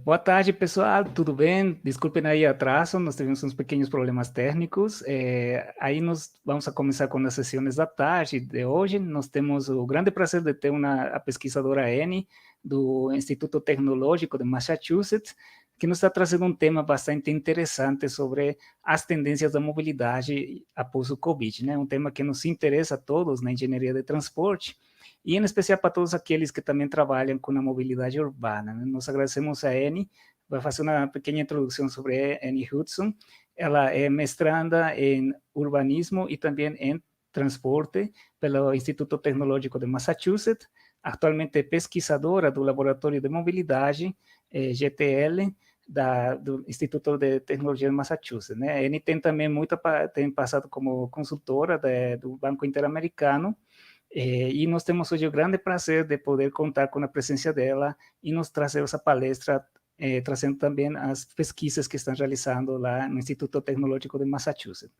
Boa tarde, pessoal. Tudo bem? Desculpem aí o atraso, nós tivemos uns pequenos problemas técnicos. Aí nós vamos a começar com as sessões da tarde de hoje. Nós temos o grande prazer de ter a pesquisadora Annie, do Instituto Tecnológico de Massachusetts, que nos está trazendo um tema bastante interessante sobre as tendências da mobilidade após o Covid, né? Um tema que nos interessa a todos na engenharia de transporte, e em especial para todos aqueles que também trabalham com a mobilidade urbana, né? Nós agradecemos a Annie, vai fazer uma pequena introdução sobre Annie Hudson. Ela é mestranda em urbanismo e também em transporte pelo Instituto Tecnológico de Massachusetts, atualmente é pesquisadora do Laboratório de Mobilidade, GTL, do Instituto de Tecnologia de Massachusetts, né? A Annie tem também tem passado como consultora do Banco Interamericano, e nós temos hoje o grande prazer de poder contar com a presença dela e nos trazer essa palestra, trazendo também as pesquisas que estão realizando lá no Instituto Tecnológico de Massachusetts.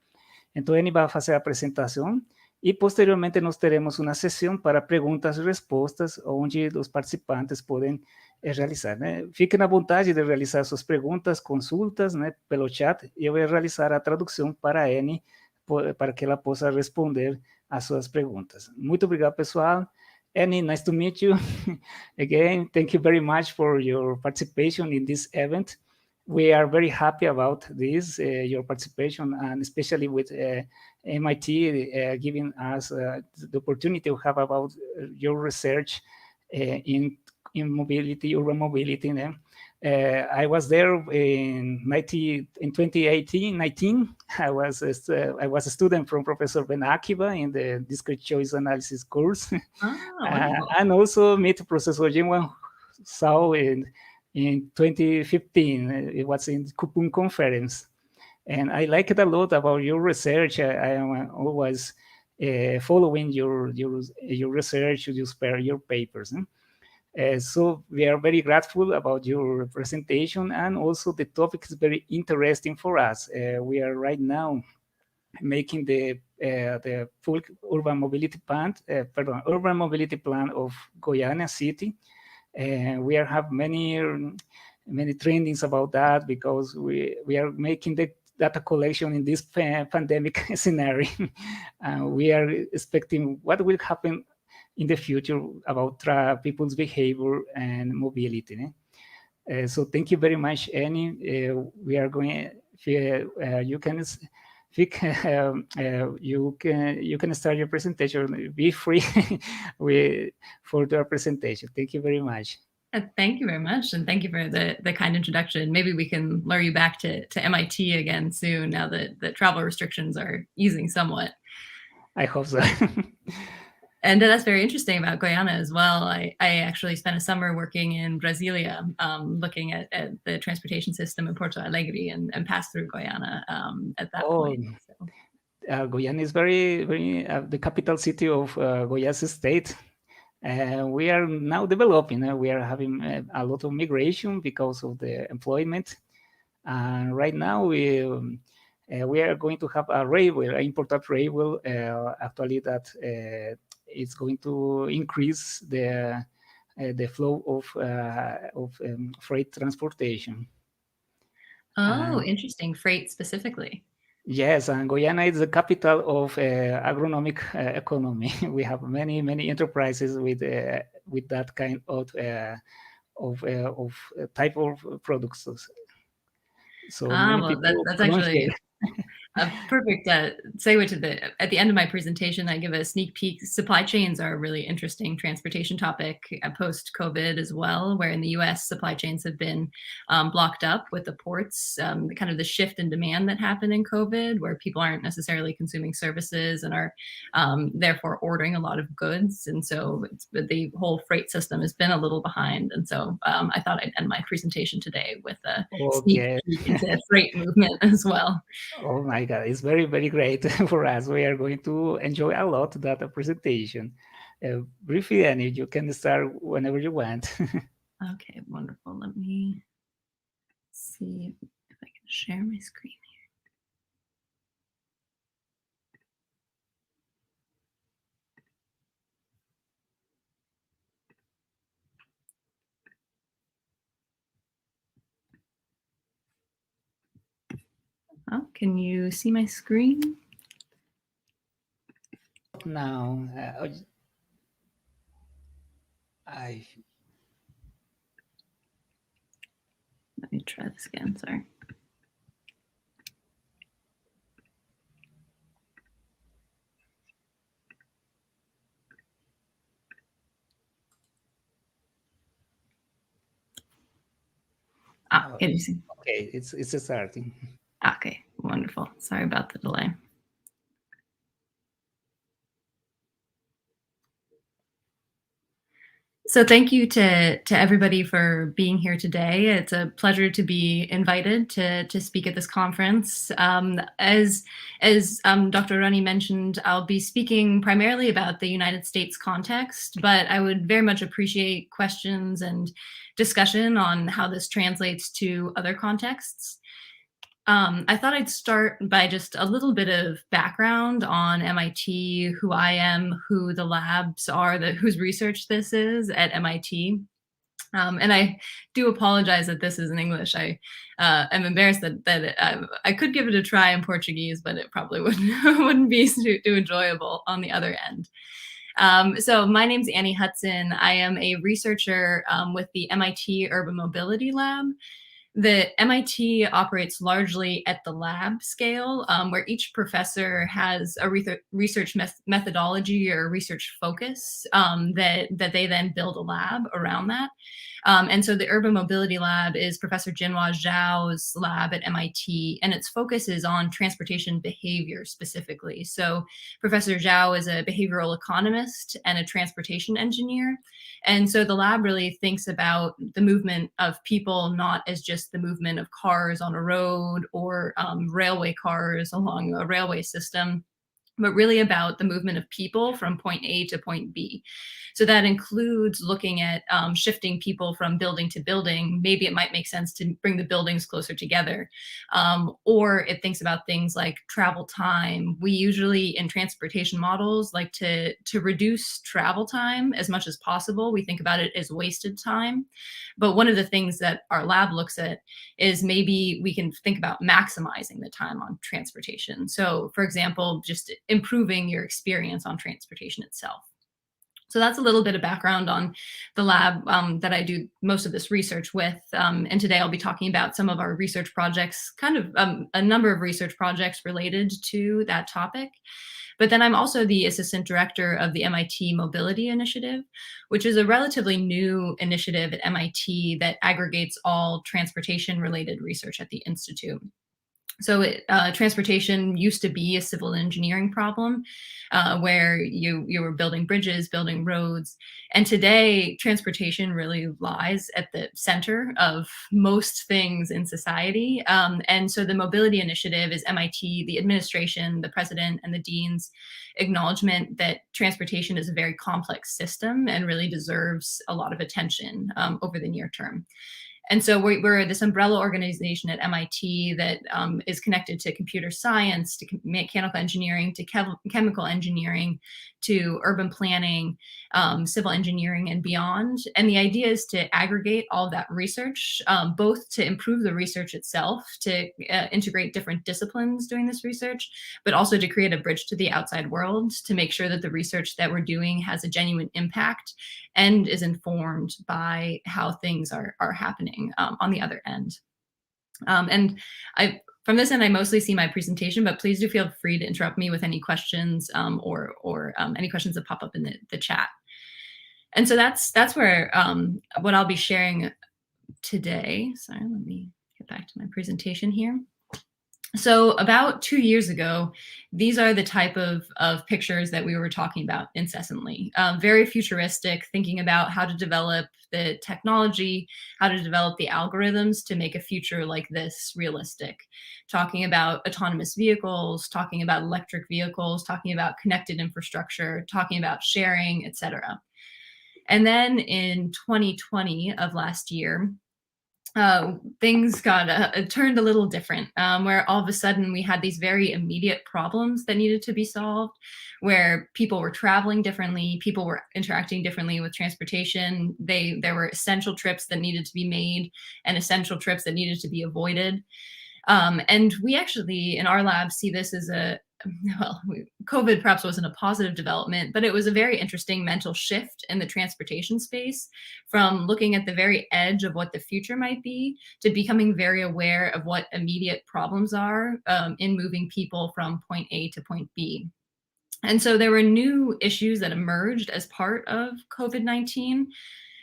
Então, ele vai fazer a apresentação e, posteriormente, nós teremos uma sessão para perguntas e respostas, onde os participantes podem realizar, né? Fiquem à vontade de realizar suas perguntas, consultas, né, pelo chat, e eu vou realizar a tradução para a Annie, para que ela possa responder às suas perguntas. Muito obrigado, pessoal. Annie, nice to meet you. Again, thank you very much for your participation in this event. We are very happy about this, your participation, and especially with MIT giving us the opportunity to have about your research in mobility, urban mobility. I was there in 2018-19. I was a student from Professor Ben Akiva in the discrete choice analysis course, and also meet Professor Jingwan Sao in 2015. It was in Kupun conference, and I like it a lot about your research. I am always following your research, your papers. So we are very grateful about your presentation, and also the topic is very interesting for us. We are right now making the full urban mobility plan, of Guyana City. We have many trendings about that, because we are making the data collection in this pandemic scenario. We are expecting what will happen in the future about people's behavior and mobility. So thank you very much, Annie. We are going. You can you can start your presentation. Be free for your presentation. Thank you very much. Thank you very much, and thank you for the kind introduction. Maybe we can lure you back to MIT again soon, now that the travel restrictions are easing somewhat. I hope so. And that's very interesting about Guyana as well. I actually spent a summer working in Brasilia, looking at the transportation system in Porto Alegre, and passed through Guyana at that point. So. Guyana is very, very the capital city of Goiás State. We are now developing. We are having a lot of migration because of the employment. And right now we are going to have a railway, an important railway, actually, that is going to increase the flow of freight transportation. Oh, interesting. Freight specifically. Yes, and Guyana is the capital of agronomic economy. We have many enterprises with that kind of type of products. So many people. That's actually a perfect segue to at the end of my presentation. I give a sneak peek. Supply chains are a really interesting transportation topic post-COVID as well, where in the US, supply chains have been blocked up with the ports, kind of the shift in demand that happened in COVID, where people aren't necessarily consuming services and are therefore ordering a lot of goods. And so the whole freight system has been a little behind. And so I thought I'd end my presentation today with a sneak peek into freight movement as well. Oh my God, it's very, very great for us. We are going to enjoy a lot that presentation. Briefly, Annie, you can start whenever you want. Okay, wonderful. Let me see if I can share my screen here. Oh, can you see my screen? No, Let me try this again, sorry. Can you see? Okay, it's starting. Okay, wonderful. Sorry about the delay. So thank you to everybody for being here today. It's a pleasure to be invited to speak at this conference. As Dr. Rani mentioned, I'll be speaking primarily about the United States context, but I would very much appreciate questions and discussion on how this translates to other contexts. I thought I'd start by just a little bit of background on MIT, who I am, who the labs are, whose research this is at MIT. And I do apologize that this is in English. I am embarrassed that I could give it a try in Portuguese, but it probably wouldn't be too enjoyable on the other end. So my name's Annie Hudson. I am a researcher with the MIT Urban Mobility Lab. The MIT operates largely at the lab scale, where each professor has a research methodology or research focus that they then build a lab around that. And so the Urban Mobility Lab is Professor Jinhua Zhao's lab at MIT, and its focus is on transportation behavior specifically. So Professor Zhao is a behavioral economist and a transportation engineer. And so the lab really thinks about the movement of people not as just the movement of cars on a road or railway cars along a railway system, but really about the movement of people from point A to point B. So that includes looking at shifting people from building to building. Maybe it might make sense to bring the buildings closer together. Or it thinks about things like travel time. We usually in transportation models like to reduce travel time as much as possible. We think about it as wasted time. But one of the things that our lab looks at is maybe we can think about maximizing the time on transportation. So for example, just improving your experience on transportation itself. So that's a little bit of background on the lab that I do most of this research with. And today I'll be talking about some of our research projects, kind of a number of research projects related to that topic. But then I'm also the assistant director of the MIT Mobility Initiative, which is a relatively new initiative at MIT that aggregates all transportation related research at the Institute. So transportation used to be a civil engineering problem where you were building bridges, building roads. And today, transportation really lies at the center of most things in society. And so the Mobility Initiative is MIT, the administration, the president, and the dean's acknowledgement that transportation is a very complex system and really deserves a lot of attention over the near term. And so we're this umbrella organization at MIT that is connected to computer science, to mechanical engineering, to chemical engineering, to urban planning, civil engineering, and beyond. And the idea is to aggregate all of that research, both to improve the research itself, to integrate different disciplines doing this research, but also to create a bridge to the outside world to make sure that the research that we're doing has a genuine impact and is informed by how things are happening on the other end. And from this end, I mostly see my presentation, but please do feel free to interrupt me with any questions or any questions that pop up in the chat. And so that's where what I'll be sharing today. Sorry, let me get back to my presentation here. So about 2 years ago, these are the type of pictures that we were talking about incessantly. Very futuristic, thinking about how to develop the technology, how to develop the algorithms to make a future like this realistic. Talking about autonomous vehicles, talking about electric vehicles, talking about connected infrastructure, talking about sharing, etc. And then in 2020 of last year, things got turned a little different, where all of a sudden we had these very immediate problems that needed to be solved, where people were traveling differently, people were interacting differently with transportation. There were essential trips that needed to be made and essential trips that needed to be avoided. And we actually, in our lab, see this as COVID perhaps wasn't a positive development, but it was a very interesting mental shift in the transportation space from looking at the very edge of what the future might be to becoming very aware of what immediate problems are in moving people from point A to point B. And so there were new issues that emerged as part of COVID-19.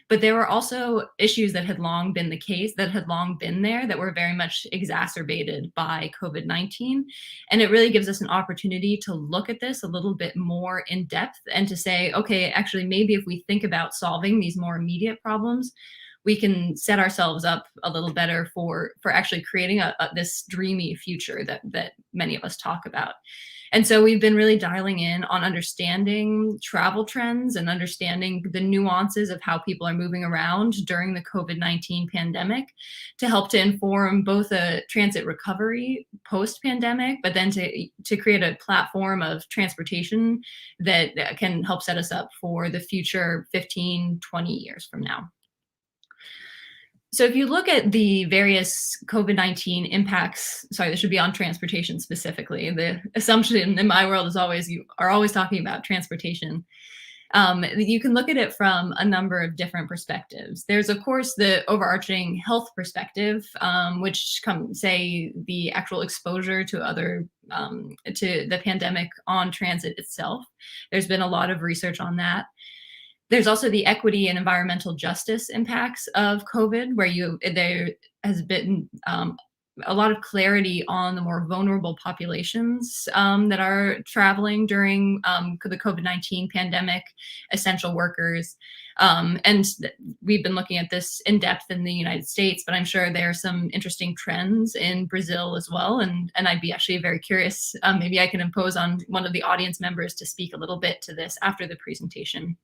But there were also issues that had long been the case, that had long been there, that were very much exacerbated by COVID-19. And it really gives us an opportunity to look at this a little bit more in depth and to say, okay, actually, maybe if we think about solving these more immediate problems, we can set ourselves up a little better for actually creating this dreamy future that many of us talk about. And so we've been really dialing in on understanding travel trends and understanding the nuances of how people are moving around during the COVID-19 pandemic to help to inform both a transit recovery post-pandemic, but then to create a platform of transportation that can help set us up for the future 15, 20 years from now. So if you look at the various COVID-19 impacts, sorry, this should be on transportation specifically. The assumption in my world is always you are always talking about transportation. You can look at it from a number of different perspectives. There's, of course, the overarching health perspective, which say the actual exposure to to the pandemic on transit itself. There's been a lot of research on that. There's also the equity and environmental justice impacts of COVID, where there has been a lot of clarity on the more vulnerable populations that are traveling during the COVID-19 pandemic, essential workers. And we've been looking at this in depth in the United States, but I'm sure there are some interesting trends in Brazil as well. And I'd be actually very curious, maybe I can impose on one of the audience members to speak a little bit to this after the presentation.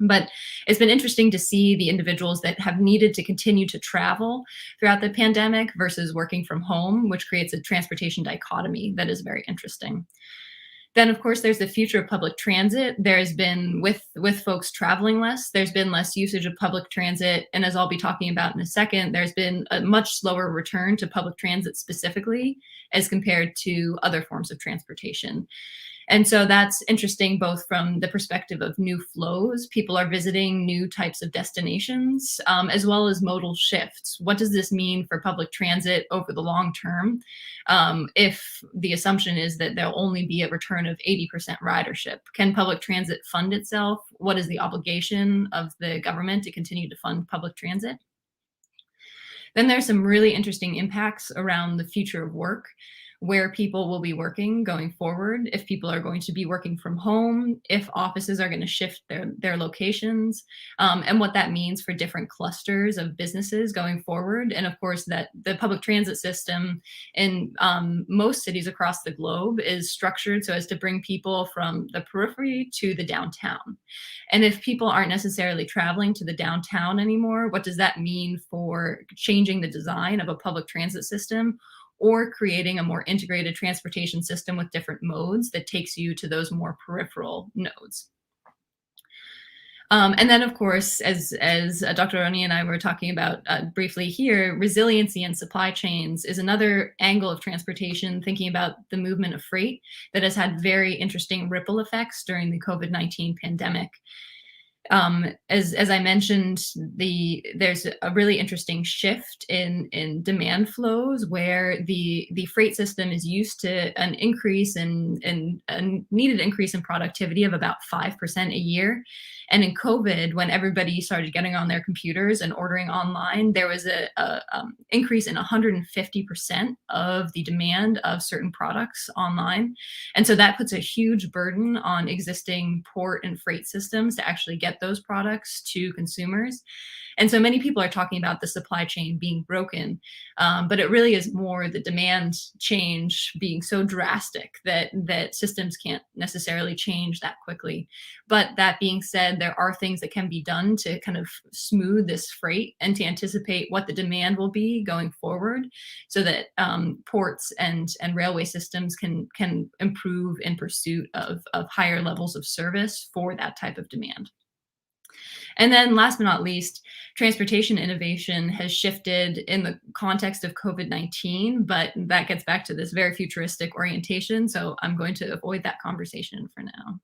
But it's been interesting to see the individuals that have needed to continue to travel throughout the pandemic versus working from home, which creates a transportation dichotomy that is very interesting. Then, of course, there's the future of public transit. There's been, with folks traveling less, there's been less usage of public transit. And as I'll be talking about in a second, there's been a much slower return to public transit specifically as compared to other forms of transportation. And so that's interesting both from the perspective of new flows. People are visiting new types of destinations, as well as modal shifts. What does this mean for public transit over the long term? If the assumption is that there'll only be a return of 80% ridership, can public transit fund itself? What is the obligation of the government to continue to fund public transit? Then there's some really interesting impacts around the future of work, where people will be working going forward, if people are going to be working from home, if offices are going to shift their locations, and what that means for different clusters of businesses going forward. And of course, that the public transit system in most cities across the globe is structured so as to bring people from the periphery to the downtown. And if people aren't necessarily traveling to the downtown anymore, what does that mean for changing the design of a public transit system, or creating a more integrated transportation system with different modes that takes you to those more peripheral nodes? And then, of course, as Dr. Oni and I were talking about briefly here, resiliency and supply chains is another angle of transportation, thinking about the movement of freight that has had very interesting ripple effects during the COVID-19 pandemic. As I mentioned, there's a really interesting shift in demand flows, where the freight system is used to an increase in a needed increase in productivity of about 5% a year. And in COVID, when everybody started getting on their computers and ordering online, there was a increase in 150% of the demand of certain products online. And so that puts a huge burden on existing port and freight systems to actually get those products to consumers. And so many people are talking about the supply chain being broken, but it really is more the demand change being so drastic that systems can't necessarily change that quickly. But that being said, there are things that can be done to kind of smooth this freight and to anticipate what the demand will be going forward, so that ports and railway systems can improve in pursuit of higher levels of service for that type of demand. And then last but not least, transportation innovation has shifted in the context of COVID-19, but that gets back to this very futuristic orientation. So I'm going to avoid that conversation for now.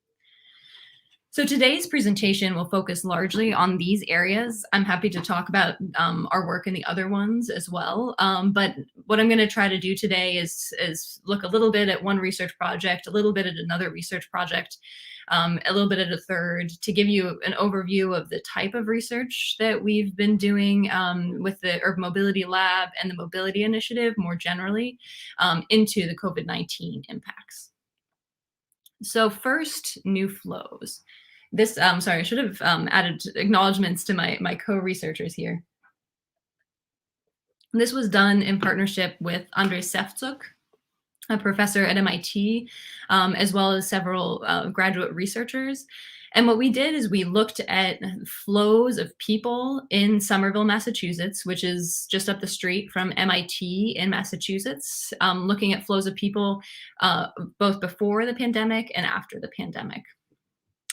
So today's presentation will focus largely on these areas. I'm happy to talk about our work in the other ones as well. But what I'm going to try to do today is look a little bit at one research project, a little bit at another research project, a little bit at a third, to give you an overview of the type of research that we've been doing with the Urban Mobility Lab and the Mobility Initiative more generally into the COVID-19 impacts. So first, new flows. This, sorry, I should have added acknowledgements to my co-researchers here. This was done in partnership with Andrei Sevtsuk, a professor at MIT, as well as several graduate researchers. And what we did is we looked at flows of people in Somerville, Massachusetts, which is just up the street from MIT in Massachusetts, looking at flows of people both before the pandemic and after the pandemic.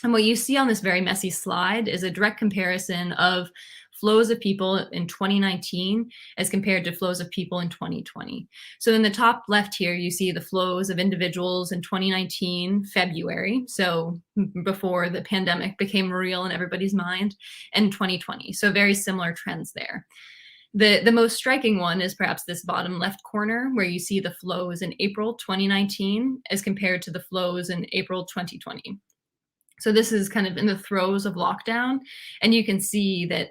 And what you see on this very messy slide is a direct comparison of flows of people in 2019 as compared to flows of people in 2020. So in the top left here, you see the flows of individuals in 2019, February, so before the pandemic became real in everybody's mind, and 2020. So very similar trends there. The most striking one is perhaps this bottom left corner, where you see the flows in April 2019 as compared to the flows in April 2020. So this is kind of in the throes of lockdown, and you can see that.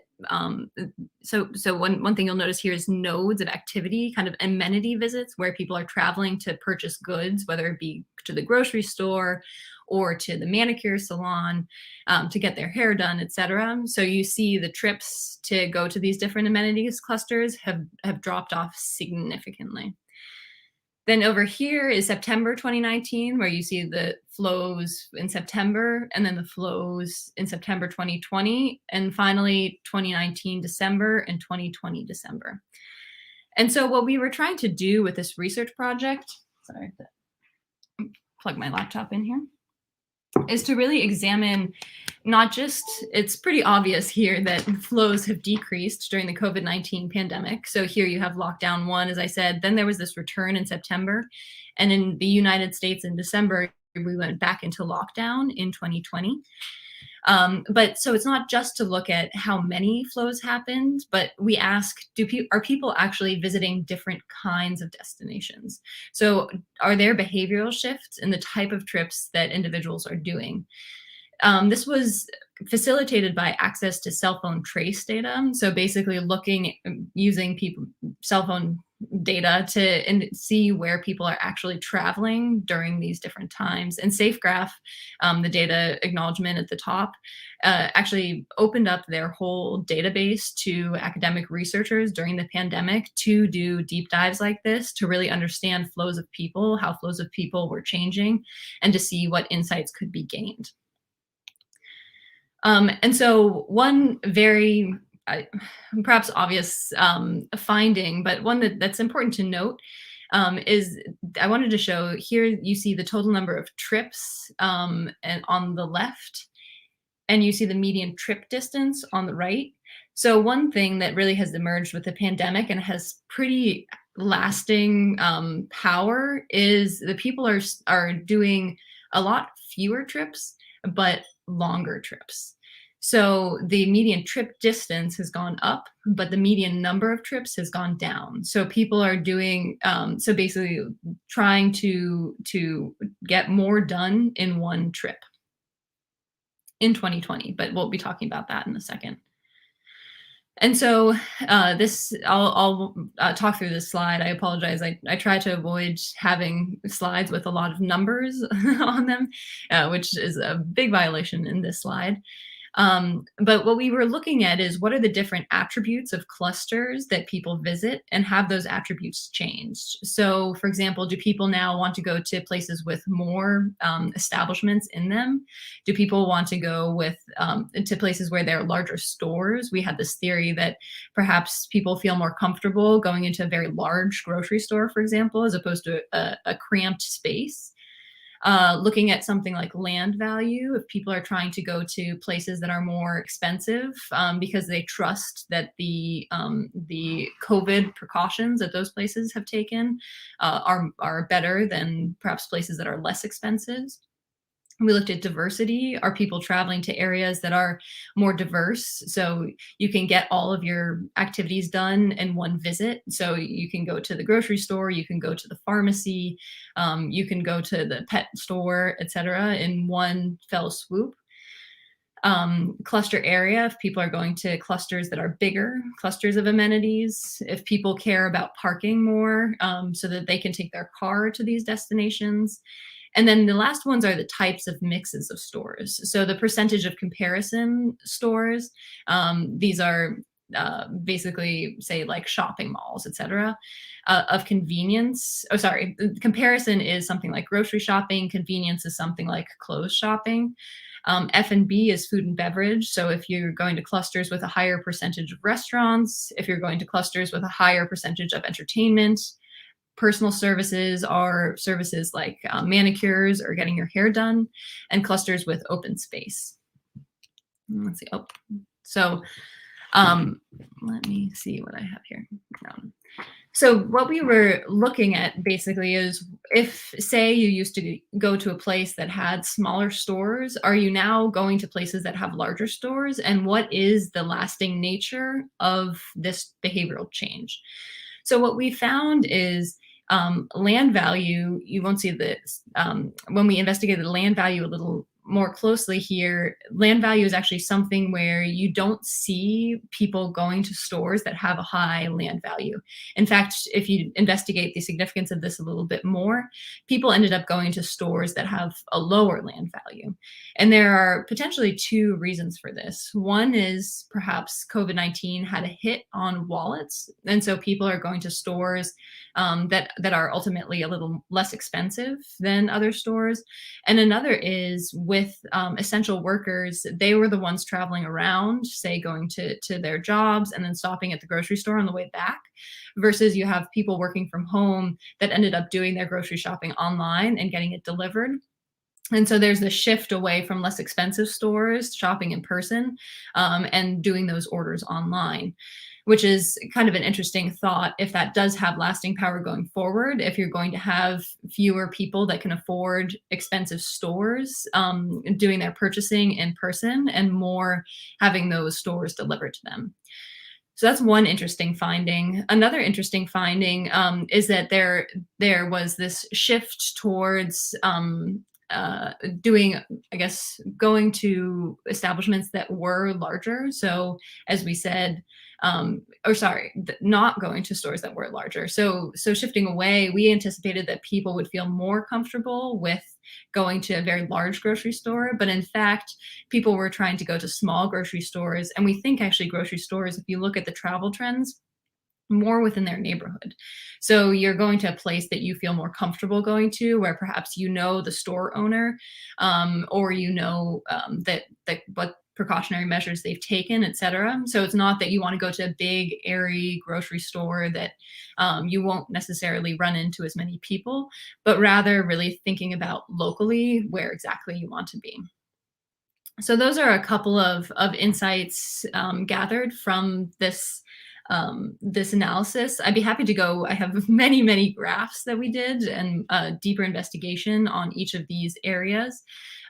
So one thing you'll notice here is nodes of activity, kind of amenity visits, where people are traveling to purchase goods, whether it be to the grocery store or to the manicure salon to get their hair done, etc. So you see the trips to go to these different amenities clusters have dropped off significantly. Then over here is September 2019, where you see the flows in September, and then the flows in September 2020, and finally 2019 December and 2020 December. And so what we were trying to do with this research project, sorry, plug my laptop in here, is to really examine not just, it's pretty obvious here that flows have decreased during the COVID-19 pandemic. So here you have lockdown 1, as I said, then there was this return in September. And in the United States in December, we went back into lockdown in 2020. But so it's not just to look at how many flows happened, but we ask, are people actually visiting different kinds of destinations? So are there behavioral shifts in the type of trips that individuals are doing? This was facilitated by access to cell phone trace data. So basically using cell phone data to see where people are actually traveling during these different times. And SafeGraph, the data acknowledgement at the top, actually opened up their whole database to academic researchers during the pandemic to do deep dives like this, to really understand flows of people, how flows of people were changing, and to see what insights could be gained. And so one very perhaps obvious finding, but one that's important to note is I wanted to show here, you see the total number of trips and on the left, and you see the median trip distance on the right. So one thing that really has emerged with the pandemic and has pretty lasting power is the people are doing a lot fewer trips, but longer trips. So the median trip distance has gone up, but the median number of trips has gone down. So people are doing, so basically trying to get more done in one trip in 2020, but we'll be talking about that in a second. And so I'll talk through this slide. I apologize. I try to avoid having slides with a lot of numbers on them, which is a big violation in this slide. But what we were looking at is what are the different attributes of clusters that people visit, and have those attributes changed? So for example, do people now want to go to places with more establishments in them? Do people want to go to places where there are larger stores? We had this theory that perhaps people feel more comfortable going into a very large grocery store, for example, as opposed to a cramped space. looking at something like land value, if people are trying to go to places that are more expensive because they trust that the COVID precautions that those places have taken are better than perhaps places that are less expensive. We looked at diversity. Are people traveling to areas that are more diverse? So you can get all of your activities done in one visit. So you can go to the grocery store, you can go to the pharmacy, you can go to the pet store, etc., in one fell swoop. Cluster area, if people are going to clusters that are bigger, clusters of amenities, if people care about parking more so that they can take their car to these destinations. And then the last ones are the types of mixes of stores. So the percentage of comparison stores, these are basically, say, like shopping malls, etc., of convenience. Oh, sorry, comparison is something like grocery shopping. Convenience is something like clothes shopping. F&B is food and beverage. So if you're going to clusters with a higher percentage of restaurants, if you're going to clusters with a higher percentage of entertainment. Personal services are services like manicures or getting your hair done, and clusters with open space. Let's see. Oh, so let me see what I have here. So what we were looking at basically is, if, say, you used to go to a place that had smaller stores, are you now going to places that have larger stores? And what is the lasting nature of this behavioral change? So what we found is land value, you won't see this, when we investigated the land value a little more closely here, land value is actually something where you don't see people going to stores that have a high land value. In fact, if you investigate the significance of this a little bit more, people ended up going to stores that have a lower land value. And there are potentially two reasons for this. One is perhaps COVID-19 had a hit on wallets. And so people are going to stores that are ultimately a little less expensive than other stores. And another is with essential workers, they were the ones traveling around, say going to their jobs and then stopping at the grocery store on the way back, versus you have people working from home that ended up doing their grocery shopping online and getting it delivered. And so there's this shift away from less expensive stores, shopping in person, and doing those orders online, which is kind of an interesting thought if that does have lasting power going forward. If you're going to have fewer people that can afford expensive stores doing their purchasing in person, and more having those stores delivered to them. So that's one interesting finding. Another interesting finding is that there was this shift towards going to establishments that were larger. So as we said, not going to stores that were larger. So shifting away, we anticipated that people would feel more comfortable with going to a very large grocery store, but in fact, people were trying to go to small grocery stores. And we think actually grocery stores, if you look at the travel trends, more within their neighborhood. So you're going to a place that you feel more comfortable going to, where perhaps you know the store owner, or you know that what precautionary measures they've taken, et cetera. So it's not that you want to go to a big, airy grocery store that you won't necessarily run into as many people, but rather really thinking about locally where exactly you want to be. So those are a couple of insights gathered from this analysis. I'd be happy to go. I have many graphs that we did and deeper investigation on each of these areas.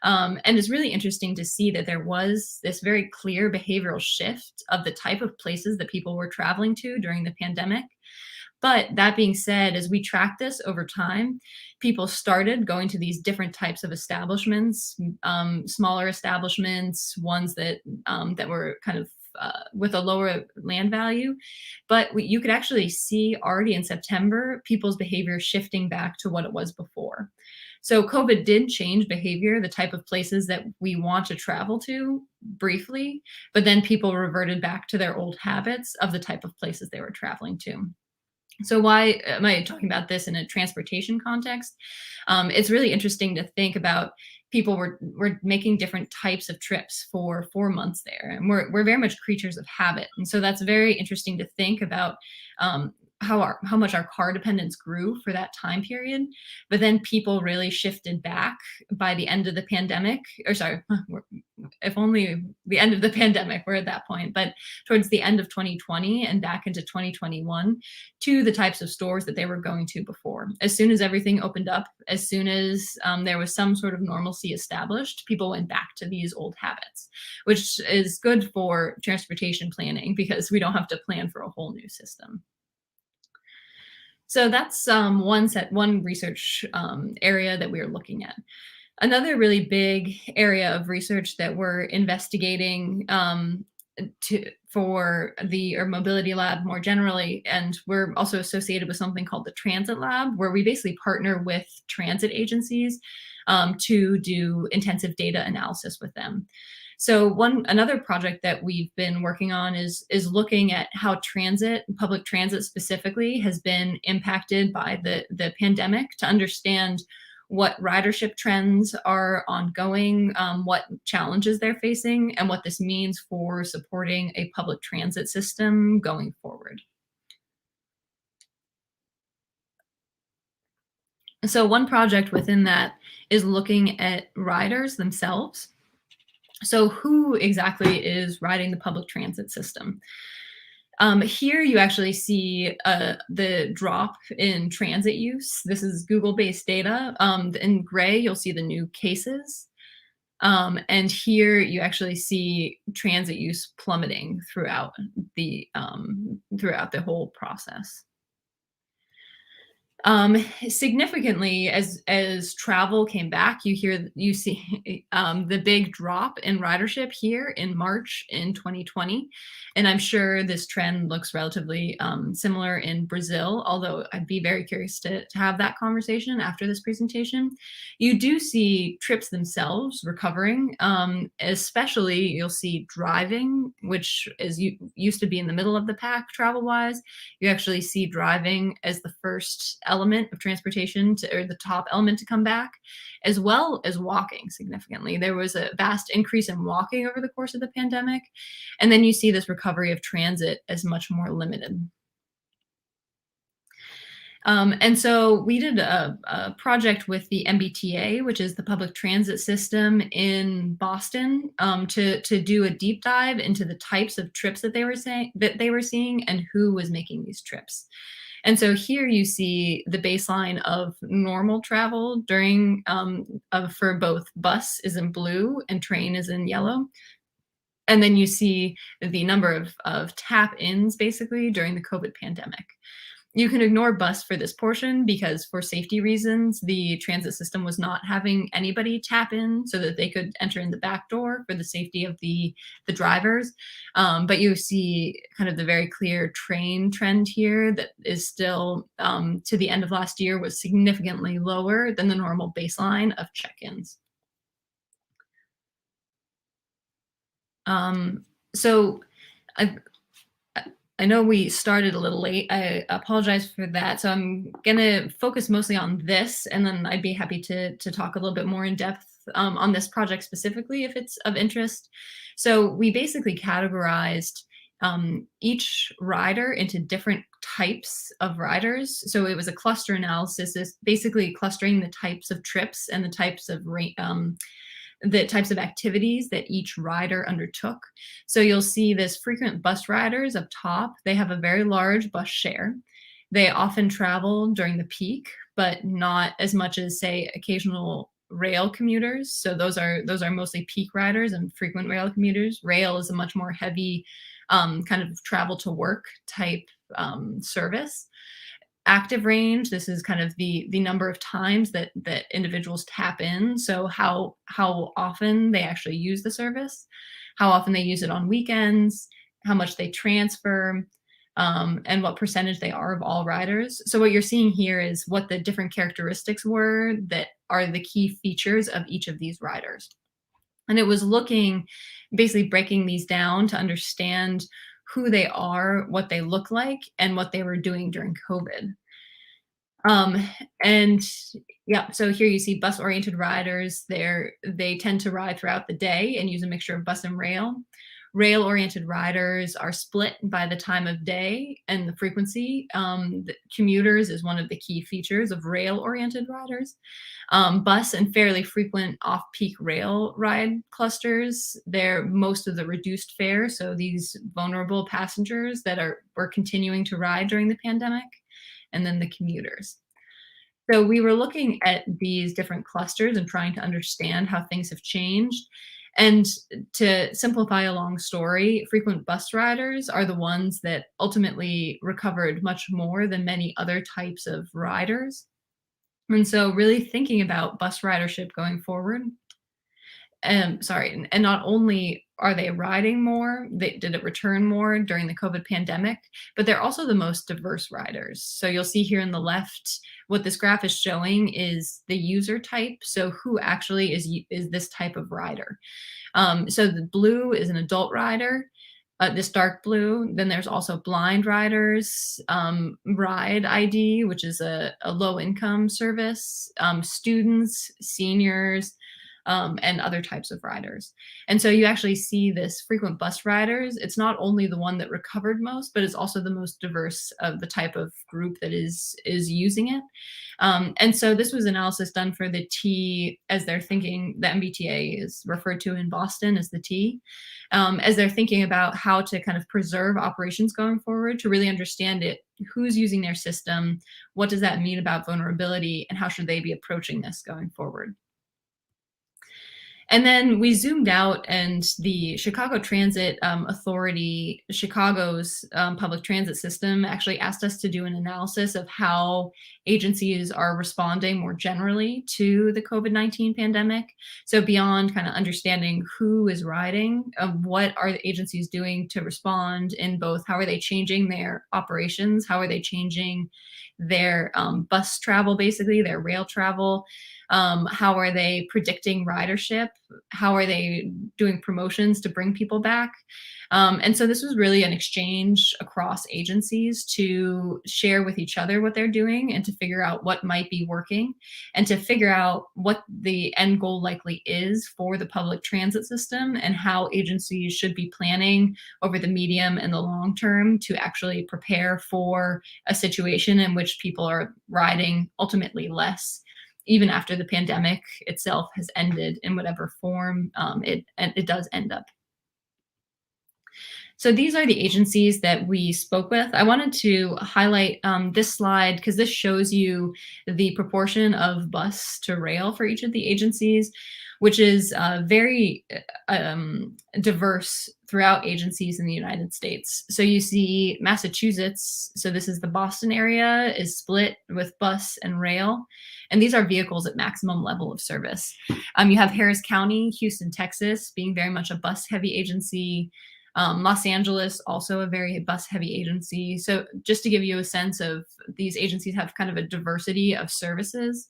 And it's really interesting to see that there was this very clear behavioral shift of the type of places that people were traveling to during the pandemic. But that being said, as we track this over time, people started going to these different types of establishments, smaller establishments, ones that were kind of with a lower land value. But you could actually see already in September, people's behavior shifting back to what it was before. So COVID did change behavior, the type of places that we want to travel to briefly, but then people reverted back to their old habits of the type of places they were traveling to. So why am I talking about this in a transportation context? It's really interesting to think about. People were making different types of trips for 4 months there, and we're very much creatures of habit, and so that's very interesting to think about how much our car dependence grew for that time period. But then people really shifted back by the end of the pandemic, or sorry, if only the end of the pandemic, we're at that point, but towards the end of 2020 and back into 2021 to the types of stores that they were going to before. As soon as everything opened up, as soon as there was some sort of normalcy established, people went back to these old habits, which is good for transportation planning because we don't have to plan for a whole new system. So that's one research area that we are looking at. Another really big area of research that we're investigating for the mobility lab more generally, and we're also associated with something called the transit lab, where we basically partner with transit agencies to do intensive data analysis with them. So another project that we've been working on is looking at how public transit specifically, has been impacted by the pandemic, to understand what ridership trends are ongoing, what challenges they're facing, and what this means for supporting a public transit system going forward. So one project within that is looking at riders themselves. So who exactly is riding the public transit system? Here you actually see the drop in transit use. This is Google-based data. In gray, you'll see the new cases. And here you actually see transit use plummeting throughout the whole process. Significantly, as travel came back, you see the big drop in ridership here in March in 2020, and I'm sure this trend looks relatively similar in Brazil. Although I'd be very curious to have that conversation after this presentation. You do see trips themselves recovering, especially you'll see driving, which used to be in the middle of the pack travel-wise. You actually see driving as the first element of transportation or the top element to come back, as well as walking significantly. There was a vast increase in walking over the course of the pandemic. And then you see this recovery of transit as much more limited. And so we did a project with the MBTA, which is the public transit system in Boston, to do a deep dive into the types of trips that they were seeing and who was making these trips. And so here you see the baseline of normal travel during for both bus is in blue and train is in yellow. And then you see the number of tap-ins basically during the COVID pandemic. You can ignore bus for this portion because for safety reasons, the transit system was not having anybody tap in so that they could enter in the back door for the safety of the drivers. But you see kind of the very clear train trend here that is still, to the end of last year, was significantly lower than the normal baseline of check-ins. So I know we started a little late. I apologize for that. So I'm going to focus mostly on this, and then I'd be happy to talk a little bit more in depth on this project specifically if it's of interest. So we basically categorized each rider into different types of riders. So it was a cluster analysis, is basically clustering the types of trips and the types of activities that each rider undertook. So you'll see this frequent bus riders up top. They have a very large bus share. They often travel during the peak, but not as much as, say, occasional rail commuters. So those are mostly peak riders and frequent rail commuters. Rail is a much more heavy kind of travel to work type service. Active range, this is kind of the number of times that individuals tap in. So how often they actually use the service, how often they use it on weekends, how much they transfer, and what percentage they are of all riders. So what you're seeing here is what the different characteristics were that are the key features of each of these riders. And it was basically breaking these down to understand who they are, what they look like, and what they were doing during COVID. And yeah, so here you see bus-oriented riders. They tend to ride throughout the day and use a mixture of bus and rail. Rail-oriented riders are split by the time of day and the frequency. The commuters is one of the key features of rail-oriented riders. Bus and fairly frequent off-peak rail ride clusters, they're most of the reduced fare, so these vulnerable passengers that were continuing to ride during the pandemic, and then the commuters. So we were looking at these different clusters and trying to understand how things have changed. And to simplify a long story, frequent bus riders are the ones that ultimately recovered much more than many other types of riders. And so really thinking about bus ridership going forward, and not only are they riding more, did it return more during the COVID pandemic, but they're also the most diverse riders. So you'll see here on the left, what this graph is showing is the user type. So who actually is this type of rider? So the blue is an adult rider. This dark blue, then there's also blind riders, Ride ID, which is a low income service, students, seniors, and other types of riders. And so you actually see this frequent bus riders. It's not only the one that recovered most, but it's also the most diverse of the type of group that is using it. And so this was analysis done for the T as they're thinking, the MBTA is referred to in Boston as the T, as they're thinking about how to kind of preserve operations going forward to really understand it, who's using their system, what does that mean about vulnerability, and how should they be approaching this going forward. And then we zoomed out, and the Chicago Transit Authority, Chicago's public transit system, actually asked us to do an analysis of how agencies are responding more generally to the COVID-19 pandemic. So beyond kind of understanding who is riding, what are the agencies doing to respond in both how are they changing their operations, how are they changing their bus travel, basically their rail travel, how are they predicting ridership? How are they doing promotions to bring people back? And so this was really an exchange across agencies to share with each other what they're doing and to figure out what might be working and to figure out what the end goal likely is for the public transit system and how agencies should be planning over the medium and the long term to actually prepare for a situation in which people are riding ultimately less, even after the pandemic itself has ended in whatever form it does end up. So these are the agencies that we spoke with. I wanted to highlight this slide because this shows you the proportion of bus to rail for each of the agencies, which is very diverse throughout agencies in the United States. So you see Massachusetts, so this is the Boston area, is split with bus and rail. And these are vehicles at maximum level of service. You have Harris County, Houston, Texas, being very much a bus-heavy agency. Los Angeles, also a very bus-heavy agency. So just to give you a sense of these agencies have kind of a diversity of services.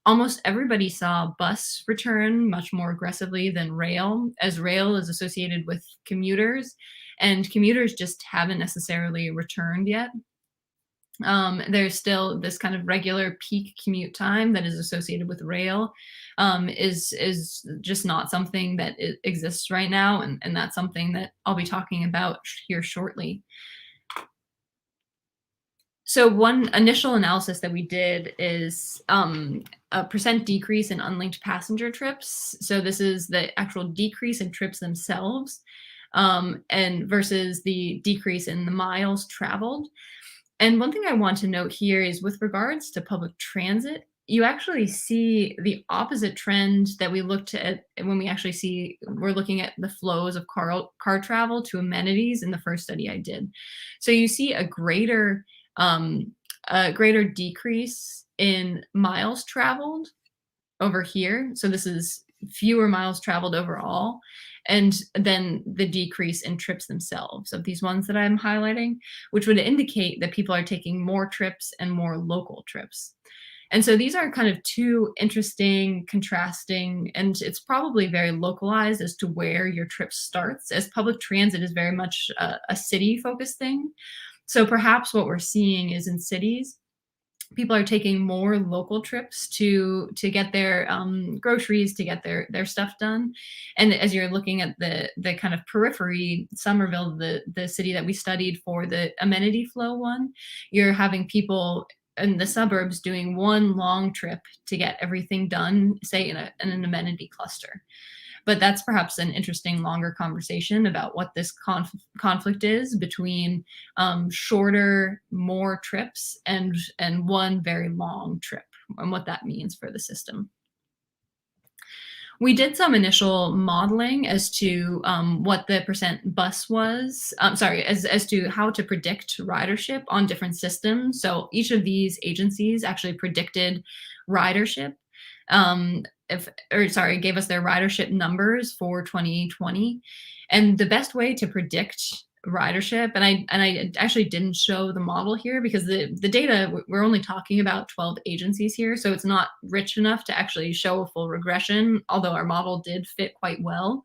Almost everybody saw bus return much more aggressively than rail, as rail is associated with commuters, and commuters just haven't necessarily returned yet. There's still this kind of regular peak commute time that is associated with rail, is just not something that exists right now, and that's something that I'll be talking about here shortly. So one initial analysis that we did is a percent decrease in unlinked passenger trips. So this is the actual decrease in trips themselves, and versus the decrease in the miles traveled. And one thing I want to note here is with regards to public transit, you actually see the opposite trend that we looked at when we're looking at the flows of car travel to amenities in the first study I did. So you see a greater decrease in miles traveled over here. So this is fewer miles traveled overall, and then the decrease in trips themselves of these ones that I'm highlighting, which would indicate that people are taking more trips and more local trips. And so these are kind of two interesting, contrasting, and it's probably very localized as to where your trip starts, as public transit is very much a city-focused thing. So perhaps what we're seeing is in cities, people are taking more local trips to get their groceries, to get their stuff done. And as you're looking at the kind of periphery, Somerville, the city that we studied for the amenity flow one, you're having people in the suburbs doing one long trip to get everything done, say in an amenity cluster. But that's perhaps an interesting longer conversation about what this conflict is between shorter, more trips and one very long trip, and what that means for the system. We did some initial modeling as to what the percent bus was, as to how to predict ridership on different systems. So each of these agencies actually predicted ridership, gave us their ridership numbers for 2020. And the best way to predict ridership, and I actually didn't show the model here because the data, we're only talking about 12 agencies here, so it's not rich enough to actually show a full regression, although our model did fit quite well.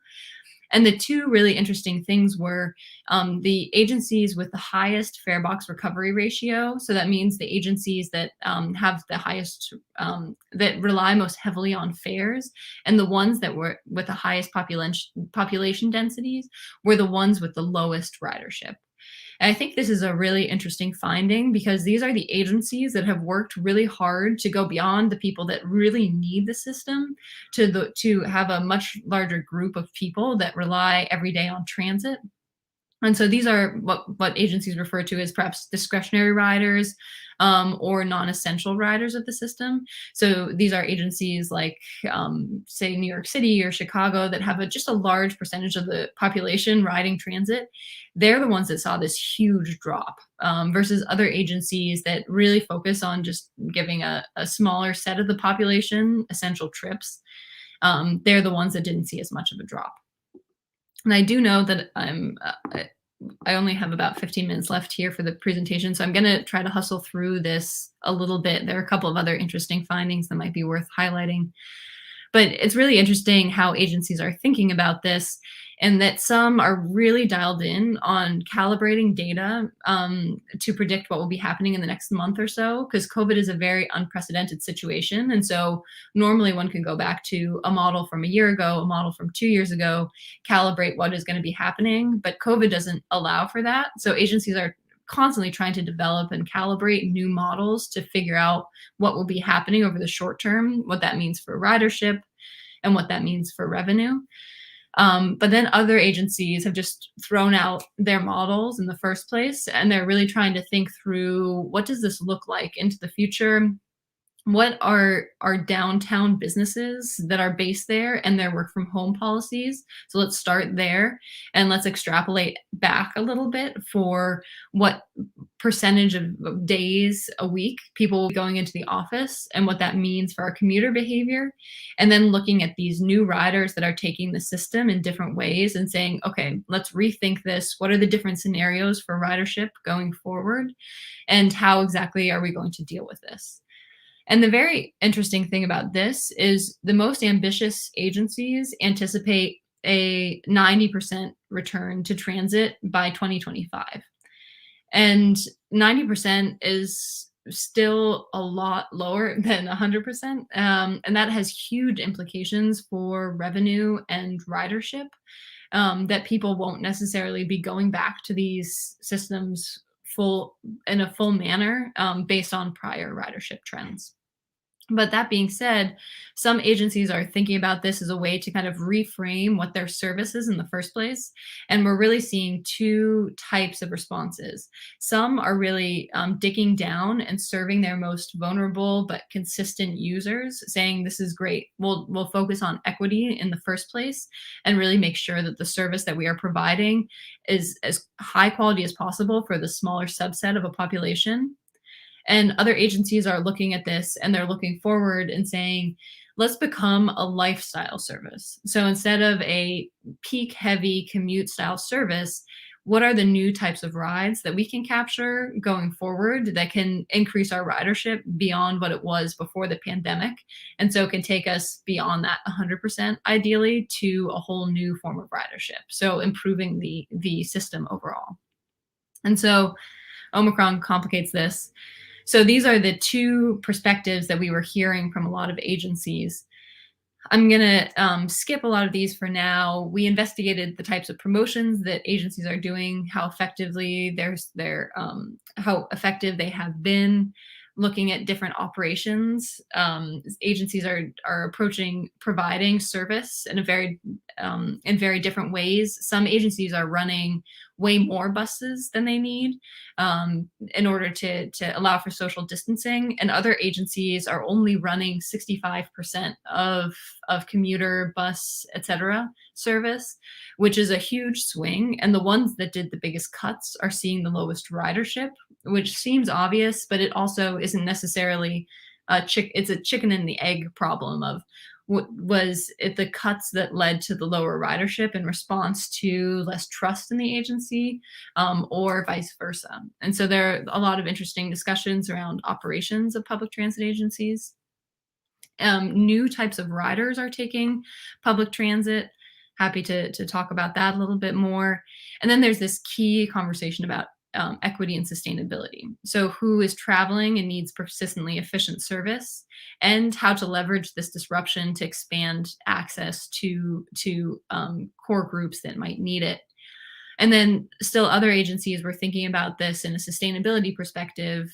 And the two really interesting things were the agencies with the highest fare box recovery ratio. So that means the agencies that have the highest, that rely most heavily on fares, and the ones that were with the highest population densities were the ones with the lowest ridership. And I think this is a really interesting finding because these are the agencies that have worked really hard to go beyond the people that really need the system to have a much larger group of people that rely every day on transit. And so these are what agencies refer to as perhaps discretionary riders or non-essential riders of the system. So these are agencies like, say, New York City or Chicago that have just a large percentage of the population riding transit. They're the ones that saw this huge drop versus other agencies that really focus on just giving a smaller set of the population essential trips. They're the ones that didn't see as much of a drop. And I do know that I only have about 15 minutes left here for the presentation, so I'm going to try to hustle through this a little bit. There are a couple of other interesting findings that might be worth highlighting. But it's really interesting how agencies are thinking about this, and that some are really dialed in on calibrating data to predict what will be happening in the next month or so, because COVID is a very unprecedented situation. And so normally one can go back to a model from a year ago, a model from 2 years ago, calibrate what is going to be happening, but COVID doesn't allow for that. So agencies are constantly trying to develop and calibrate new models to figure out what will be happening over the short term, what that means for ridership, and what that means for revenue. But then other agencies have just thrown out their models in the first place, and they're really trying to think through, what does this look like into the future? What are downtown businesses that are based there and their work from home policies? So let's start there and let's extrapolate back a little bit for what percentage of days a week people will be going into the office and what that means for our commuter behavior. And then looking at these new riders that are taking the system in different ways and saying, okay, let's rethink this. What are the different scenarios for ridership going forward? And how exactly are we going to deal with this? And the very interesting thing about this is the most ambitious agencies anticipate a 90% return to transit by 2025. And 90% is still a lot lower than 100%. And that has huge implications for revenue and ridership, that people won't necessarily be going back to these systems in a full manner based on prior ridership trends. But that being said, some agencies are thinking about this as a way to kind of reframe what their service is in the first place. And we're really seeing two types of responses. Some are really digging down and serving their most vulnerable but consistent users, saying this is great. We'll focus on equity in the first place and really make sure that the service that we are providing is as high quality as possible for the smaller subset of a population. And other agencies are looking at this and they're looking forward and saying, let's become a lifestyle service. So instead of a peak heavy commute style service, what are the new types of rides that we can capture going forward that can increase our ridership beyond what it was before the pandemic? And so it can take us beyond that 100% ideally to a whole new form of ridership. So improving the system overall. And so Omicron complicates this. So these are the two perspectives that we were hearing from a lot of agencies. I'm going to skip a lot of these for now. We investigated the types of promotions that agencies are doing, how effectively how effective they have been, looking at different operations. Agencies are approaching providing service in very different ways. Some agencies are running way more buses than they need in order to allow for social distancing, and other agencies are only running 65% of commuter, bus, etc. service, which is a huge swing. And the ones that did the biggest cuts are seeing the lowest ridership, which seems obvious, but it also isn't necessarily it's a chicken and the egg problem of was it the cuts that led to the lower ridership in response to less trust in the agency, or vice versa. And so there are a lot of interesting discussions around operations of public transit agencies. New types of riders are taking public transit. Happy to talk about that a little bit more. And then there's this key conversation about equity and sustainability. So who is traveling and needs persistently efficient service, and how to leverage this disruption to expand access to core groups that might need it. And then still other agencies were thinking about this in a sustainability perspective.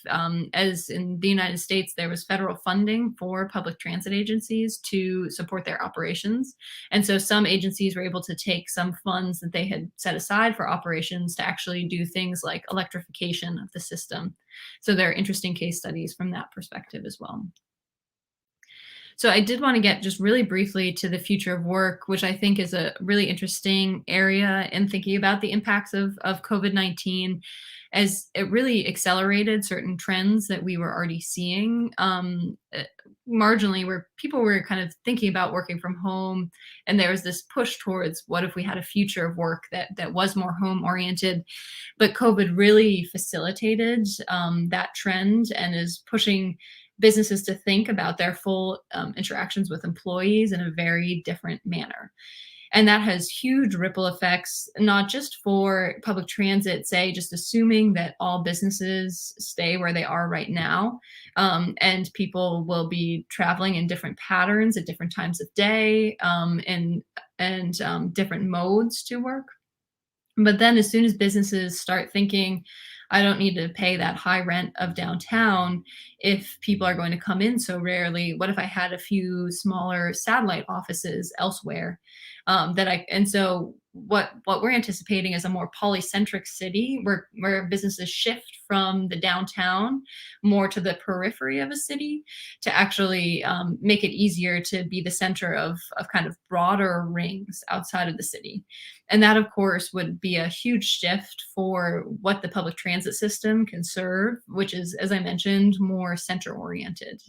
As in the United States, there was federal funding for public transit agencies to support their operations. And so some agencies were able to take some funds that they had set aside for operations to actually do things like electrification of the system. So there are interesting case studies from that perspective as well. So I did want to get just really briefly to the future of work, which I think is a really interesting area in thinking about the impacts of COVID-19, as it really accelerated certain trends that we were already seeing marginally, where people were kind of thinking about working from home. And there was this push towards what if we had a future of work that was more home oriented. But COVID really facilitated that trend and is pushing businesses to think about their full interactions with employees in a very different manner. And that has huge ripple effects, not just for public transit, say, just assuming that all businesses stay where they are right now, and people will be traveling in different patterns at different times of day, and different modes to work. But then as soon as businesses start thinking, I don't need to pay that high rent of downtown if people are going to come in so rarely. What if I had a few smaller satellite offices elsewhere? And so what we're anticipating is a more polycentric city where businesses shift from the downtown more to the periphery of a city to actually make it easier to be the center of kind of broader rings outside of the city. And that, of course, would be a huge shift for what the public transit system can serve, which is, as I mentioned, more center-oriented.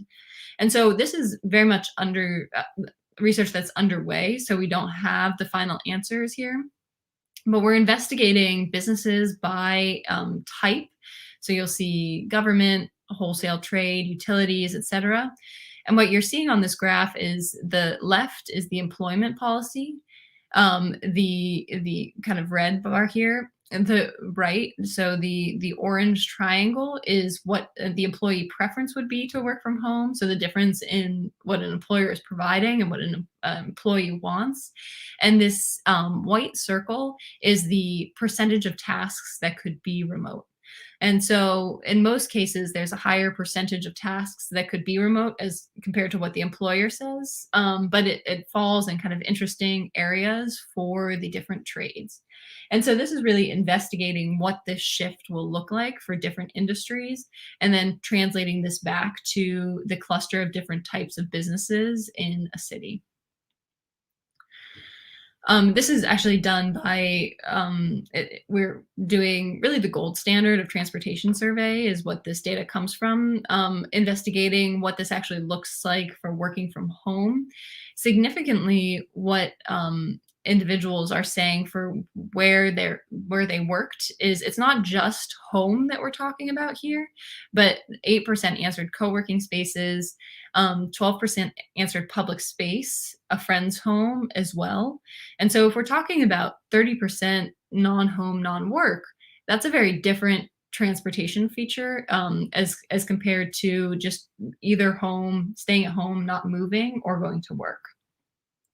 And so this is very much under research that's underway, so we don't have the final answers here. But we're investigating businesses by type. So you'll see government, wholesale trade, utilities, etc. And what you're seeing on this graph is the left is the employment policy. The kind of red bar here, and the right, so the orange triangle is what the employee preference would be to work from home. So the difference in what an employer is providing and what an employee wants. And this white circle is the percentage of tasks that could be remote. And so in most cases, there's a higher percentage of tasks that could be remote as compared to what the employer says. But it falls in kind of interesting areas for the different trades. And so this is really investigating what this shift will look like for different industries, and then translating this back to the cluster of different types of businesses in a city. This is actually done by, we're doing really the gold standard of transportation survey is what this data comes from, investigating what this actually looks like for working from home. Significantly, what individuals are saying for where they worked is it's not just home that we're talking about here, but 8% answered co-working spaces, 12% answered public space, a friend's home as well. And so if we're talking about 30% non-home, non-work, that's a very different transportation feature as compared to just either staying at home, not moving, or going to work.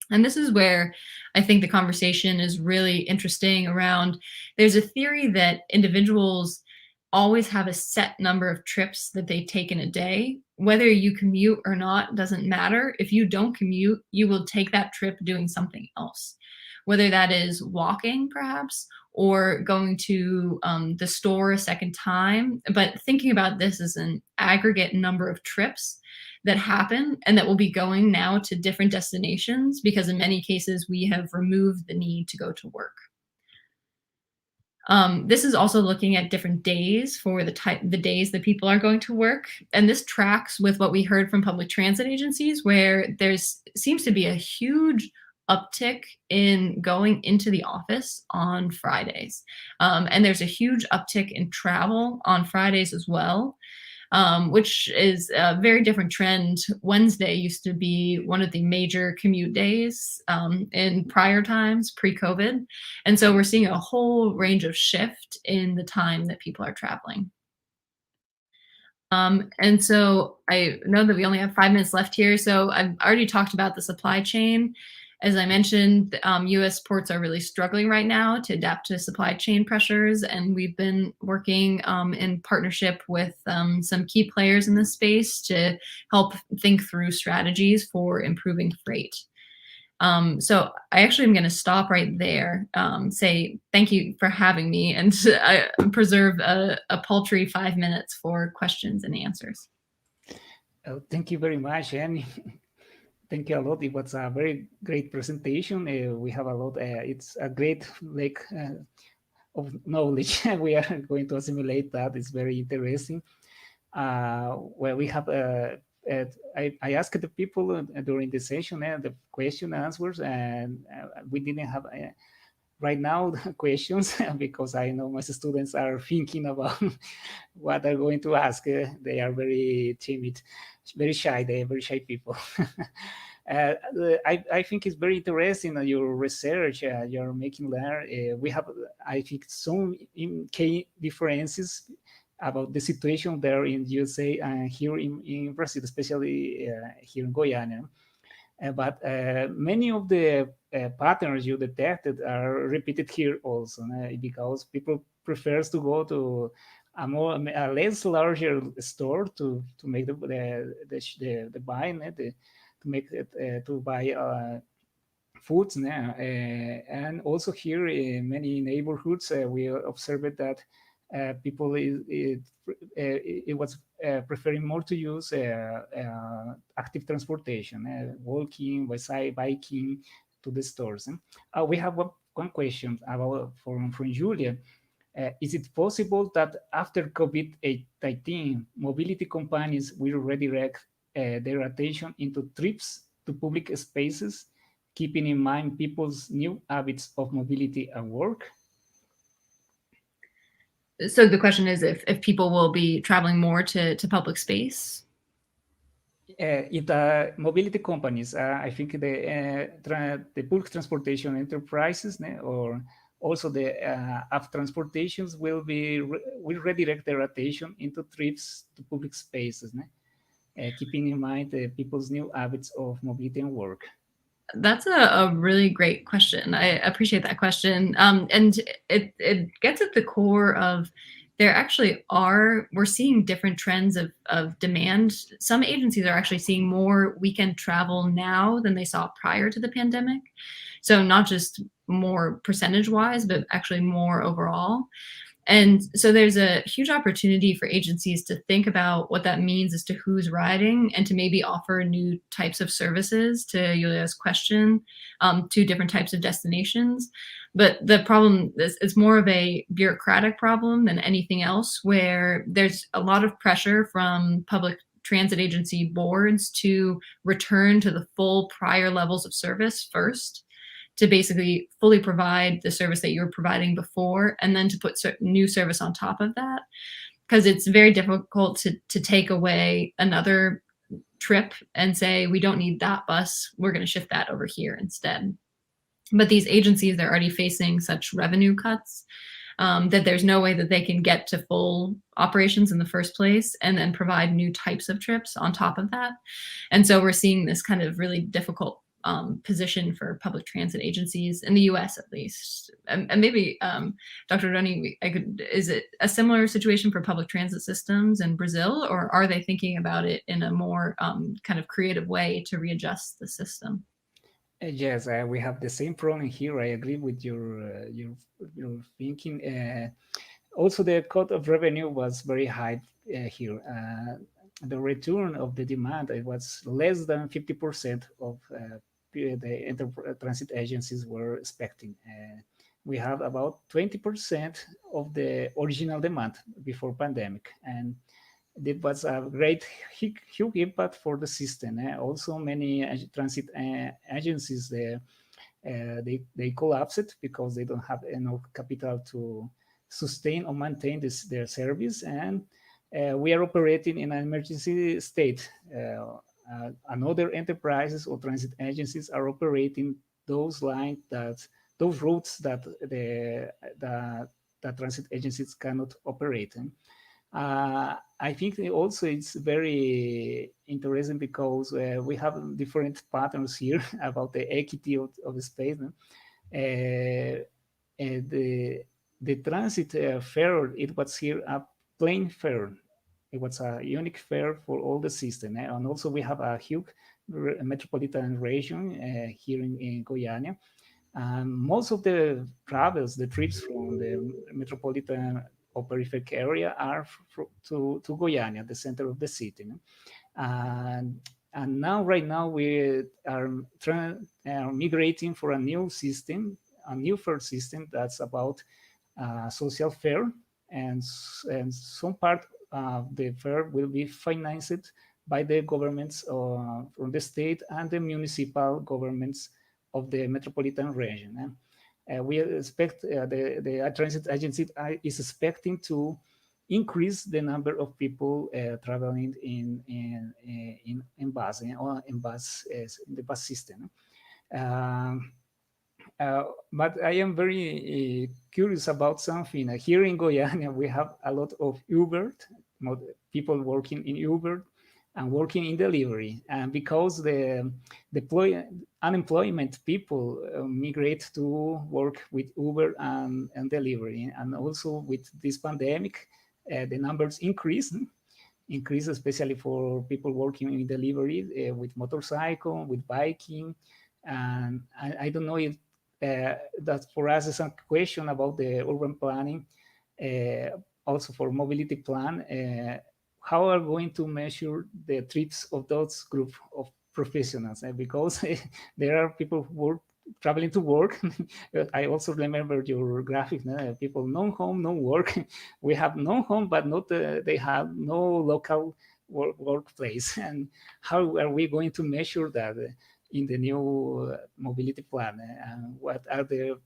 And this is where I think the conversation is really interesting around, there's a theory that individuals always have a set number of trips that they take in a day. Whether you commute or not doesn't matter. If you don't commute, you will take that trip doing something else, whether that is walking perhaps, or going to the store a second time. But thinking about this as an aggregate number of trips that happen and that will be going now to different destinations, because in many cases we have removed the need to go to work. This is also looking at different days for the days that people are going to work. And this tracks with what we heard from public transit agencies, where seems to be a huge uptick in going into the office on Fridays. And there's a huge uptick in travel on Fridays as well, which is a very different trend. Wednesday used to be one of the major commute days in prior times, pre-COVID. And so we're seeing a whole range of shift in the time that people are traveling. And so I know that we only have 5 minutes left here. So I've already talked about the supply chain. As I mentioned, US ports are really struggling right now to adapt to supply chain pressures, and we've been working in partnership with some key players in this space to help think through strategies for improving freight. So I actually am going to stop right there, say thank you for having me, and preserve a paltry 5 minutes for questions and answers. Thank you very much, Annie. Thank you a lot. It was a very great presentation. We have a lot. It's a great lake of knowledge. We are going to assimilate that. It's very interesting. Well, we have. I asked the people during the session the question and answers, and we didn't have right now questions because I know my students are thinking about what they're going to ask. They are very timid, very shy. They are very shy people. I think it's very interesting your research you're making there. We have, I think, some key differences about the situation there in USA and here in Brazil, especially here in Guyana. But many of the patterns you detected are repeated here also, because people prefers to go to a less larger store to make the buy, to make it to buy foods now. And also here in many neighborhoods, we observed that people it was preferring more to use active transportation, walking, biking to the stores. We have one question about from Julia. Is it possible that after COVID-19, mobility companies will redirect their attention into trips to public spaces, keeping in mind people's new habits of mobility and work? So the question is if people will be traveling more to public space? If mobility companies, I think the public transportation enterprises, or also the app transportations will redirect their attention into trips to public spaces, keeping in mind people's new habits of mobility and work. That's a really great question. I appreciate that question. And it gets at the core of, we're seeing different trends of demand. Some agencies are actually seeing more weekend travel now than they saw prior to the pandemic. So not just more percentage wise, but actually more overall. And so there's a huge opportunity for agencies to think about what that means as to who's riding, and to maybe offer new types of services, to Yulia's question, to different types of destinations. But the problem is, it's more of a bureaucratic problem than anything else, where there's a lot of pressure from public transit agency boards to return to the full prior levels of service first, to basically fully provide the service that you were providing before, and then to put new service on top of that. Because it's very difficult to take away another trip and say, we don't need that bus, we're going to shift that over here instead. But these agencies, they're already facing such revenue cuts that there's no way that they can get to full operations in the first place and then provide new types of trips on top of that. And so we're seeing this kind of really difficult position for public transit agencies in the US at least. And maybe Dr. Donny, is it a similar situation for public transit systems in Brazil, or are they thinking about it in a more kind of creative way to readjust the system? Yes, we have the same problem here. I agree with your thinking. Also, the cost of revenue was very high here. The return of the demand, it was less than 50% of the transit agencies were expecting. We have about 20% of the original demand before pandemic, and it was a great huge impact for the system. Also, many transit agencies they collapsed because they don't have enough capital to sustain or maintain their service, and we are operating in an emergency state. Another enterprises or transit agencies are operating those routes that the transit agencies cannot operate. I think also it's very interesting because we have different patterns here about the equity of the space. The transit fare, it was here a plain fare. It was a unique fare for all the system. And also we have a huge metropolitan region here in Guyana. Most of the travels, the trips from the metropolitan or peripheral area are to Guyana, the center of the city. And now, right now, we are migrating for a new system, a new fare system that's about social fare, and some part of the fare will be financed by the governments from the state and the municipal governments of the metropolitan region. We expect the transit agency is expecting to increase the number of people traveling in bus or in the bus system. But I am very curious about something. Here in Guyana, we have a lot of Uber, people working in Uber and working in delivery. And because the unemployment people migrate to work with Uber and delivery. And also with this pandemic, the numbers increase especially for people working in delivery with motorcycle, with biking. And I don't know if that for us is a question about the urban planning, also for mobility plan, how are going to measure the trips of those group of professionals? Because there are people who work traveling to work. I also remember your graphic, people no home, no work. We have no home, but not they have no local workplace. And how are we going to measure that in the new mobility plan? And what are the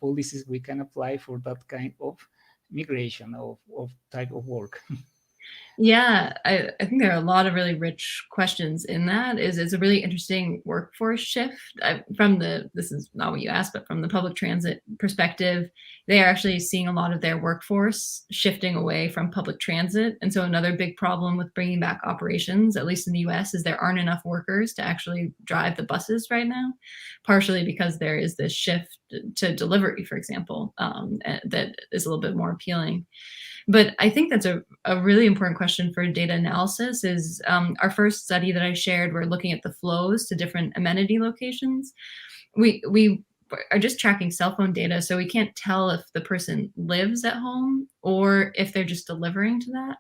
policies we can apply for that kind of migration of type of work? Yeah, I think there are a lot of really rich questions in that. It's a really interesting workforce shift this is not what you asked, but from the public transit perspective, they are actually seeing a lot of their workforce shifting away from public transit. And so another big problem with bringing back operations, at least in the US, is there aren't enough workers to actually drive the buses right now, partially because there is this shift to delivery, for example, that is a little bit more appealing. But I think that's a really important question for data analysis is our first study that I shared, we're looking at the flows to different amenity locations. We are just tracking cell phone data, so we can't tell if the person lives at home or if they're just delivering to that.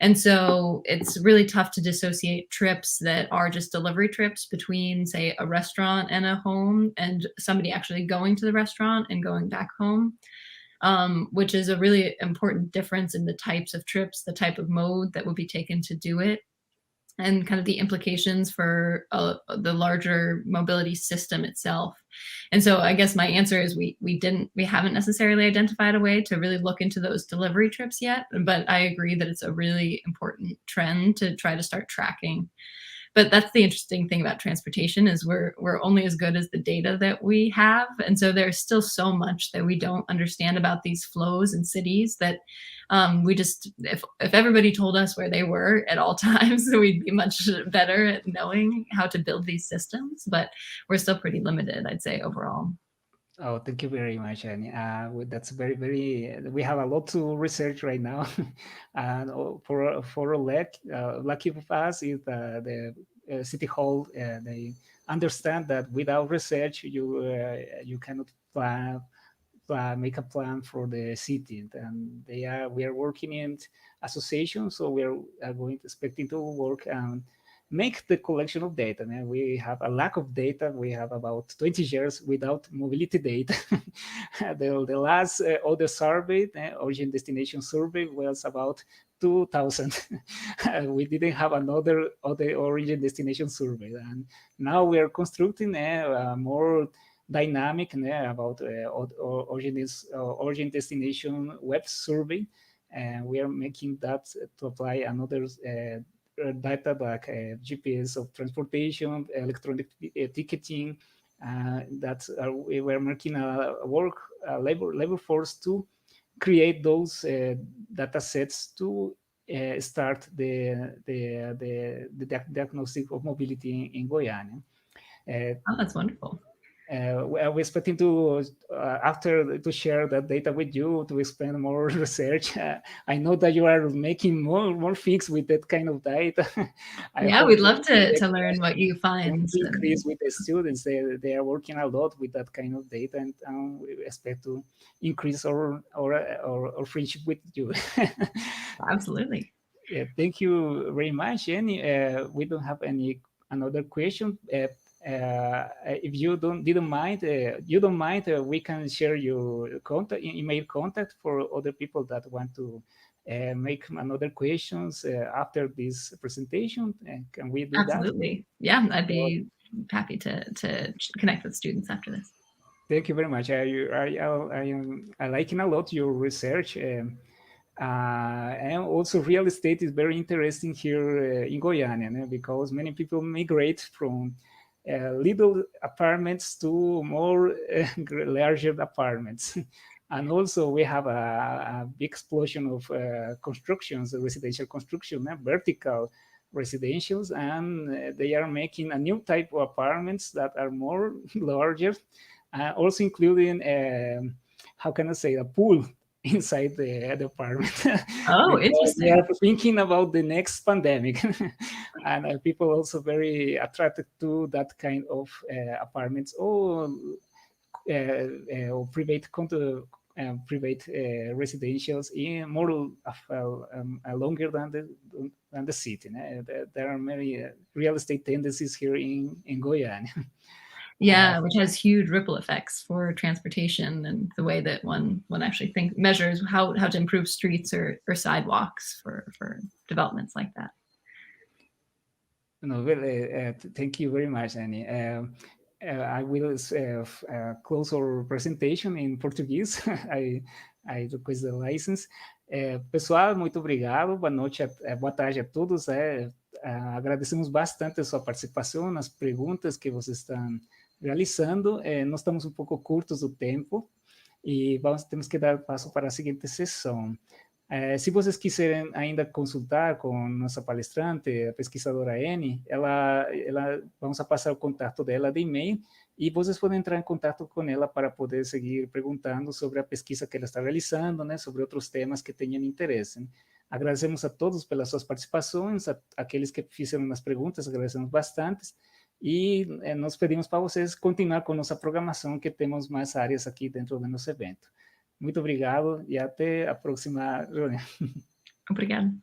And so it's really tough to dissociate trips that are just delivery trips between, say, a restaurant and a home and somebody actually going to the restaurant and going back home. Which is a really important difference in the types of trips, the type of mode that would be taken to do it, and kind of the implications for the larger mobility system itself. And so I guess my answer is we haven't necessarily identified a way to really look into those delivery trips yet, but I agree that it's a really important trend to try to start tracking. But that's the interesting thing about transportation is we're only as good as the data that we have. And so there's still so much that we don't understand about these flows in cities that we just, if everybody told us where they were at all times, we'd be much better at knowing how to build these systems. But we're still pretty limited, I'd say, overall. Oh, thank you very much, Annie. That's very, very. We have a lot to research right now, and for lucky of us is the city hall. They understand that without research, you cannot make a plan for the city, and we are working in association, so we are expecting to work and make the collection of data. And we have a lack of data. We have about 20 years without mobility data. The last other survey, the origin destination survey, was about 2000. We didn't have other origin destination survey, and now we are constructing a more dynamic about origin destination web survey, and we are making that to apply another data like GPS of transportation, electronic ticketing. We were making a labor force to create those data sets to start the diagnostic of mobility in Guyana. Oh, that's wonderful. We're expecting to after to share that data with you to expand more research. I know that you are making more things with that kind of data. Yeah, we'd love to learn what you find. Increase with the students. They are working a lot with that kind of data, and we expect to increase our friendship with you. Absolutely. Yeah, thank you very much, Annie. We don't have another question. If you don't mind, we can share your email contact for other people that want to make another questions after this presentation. Can we do that? Absolutely. Yeah, I'd be happy to connect with students after this. Thank you very much. I am liking a lot your research. And also real estate is very interesting here in Guyana, because many people migrate from little apartments to more larger apartments. And also we have a big explosion of constructions, residential construction, vertical residentials, and they are making a new type of apartments that are more larger, also including, how can I say, a pool inside the apartment. Oh, interesting. We are thinking about the next pandemic. And people also very attracted to that kind of apartments or private residentials in more longer than the city. There are many real estate tendencies here in Guyana. Yeah, which has huge ripple effects for transportation and the way that one actually measures how to improve streets or sidewalks for developments like that. No, well, thank you very much, Annie. I will close our presentation in português. I request the license. Pessoal, muito obrigado. Boa noite, boa tarde a todos. Agradecemos bastante a sua participação nas perguntas que vocês estão realizando. Nós estamos um pouco curtos do tempo e temos que dar passo para a seguinte sessão. Se vocês quiserem ainda consultar com nossa palestrante, a pesquisadora Annie, vamos a passar o contato dela de e-mail e vocês podem entrar em contato com ela para poder seguir perguntando sobre a pesquisa que ela está realizando, sobre outros temas que tenham interesse. Agradecemos a todos pelas suas participações, aqueles que fizeram as perguntas, agradecemos bastante. E nós pedimos para vocês continuar com nossa programação, que temos mais áreas aqui dentro do nosso evento. Muito obrigado e até a próxima reunião. Obrigada.